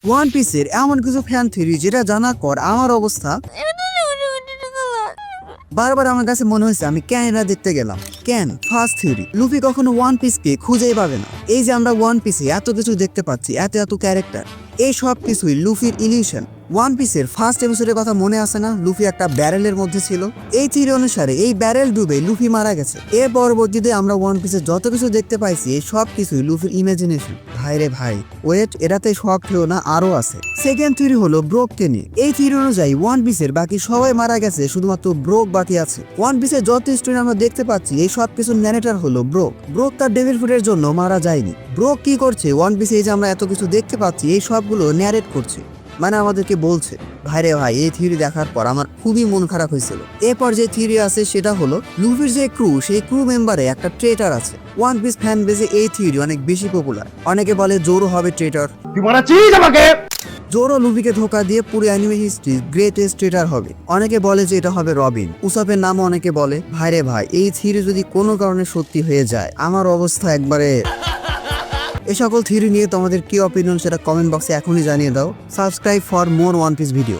One পিসের এমন কিছু ফ্যান থিওরি যেটা জানার পর আমার অবস্থা বারবার আমার কাছে মনে হয়েছে আমি কেন এটা দেখতে গেলাম। কেন? ফার্স্ট থিওরি, লুফি কখনো ওয়ান পিসকে খুঁজেই পাবে না। এই যে আমরা ওয়ান পিসে এত কিছু দেখতে পাচ্ছি, এত এত ক্যারেক্টার, এই সব কিছুই লুফির ইলিউশন। ওয়ান পিসের ফার্স্ট এপিসোডের কথা মনে আছে না? লুফি একটা ব্যারেলের মধ্যে ছিল। এই থিওরি অনুসারে এই ব্যারেল ডুবে লুফি মারা গেছে। এর পরবর্তীতে আমরা ওয়ান পিসের যত কিছু দেখতে পাইছি এই সব কিছুই লুফির ইমাজিনেশন। ভাই রে ভাই, ওয়েট, এটাতে শখ হলো না, আরো আছে। সেকেন্ড থিওরি হলো ব্রোককে নিয়ে। এই থিওরি অনুযায়ী ওয়ান পিসের বাকি সবাই মারা গেছে, শুধুমাত্র ব্রোক বাকি আছে। ওয়ান পিসের যত স্টোরি আমরা দেখতে পাচ্ছি এই সব কিছুর ন্যারেটর হলো ব্রোক। ব্রোক তার ডেভিল ফুডের জন্য মারা যায়নি। ব্রোক কি করছে? ওয়ান পিসে এই যে আমরা এত কিছু দেখতে পাচ্ছি এই সবগুলো ন্যারেট করছে, মানে আমাদেরকে বলছে। ভাইরে ভাই, এই থিওরি দেখার পর আমার খুবই মন খারাপ হয়েছিল। এরপর যে থিওরি আছে সেটা হলো লুফির যে ক্রু, সেই ক্রু মেম্বারে একটা ট্রেটার আছে। ওয়ান পিস ফ্যান বেজে এই থিওরি অনেক বেশি পপুলার। অনেকে বলে জোরো হবে ট্রেটার, জোরো লুফিকে ধোকা দিয়ে পুরো অ্যানিমে হিস্ট্রি গ্রেটেস্ট ট্রেটার হবে। অনেকে বলে যে এটা হবে রবিন। উসাপের নামও অনেকে বলে। ভাইরে ভাই, এই থিওরি যদি কোনো কারণে সত্যি হয়ে যায় আমার অবস্থা একবারে। এই সকল থিওরি নিয়ে তোমাদের কি অপিনিয়ন সেটা কমেন্ট বক্সে এখনই জানিয়ে দাও। Subscribe for more one piece video.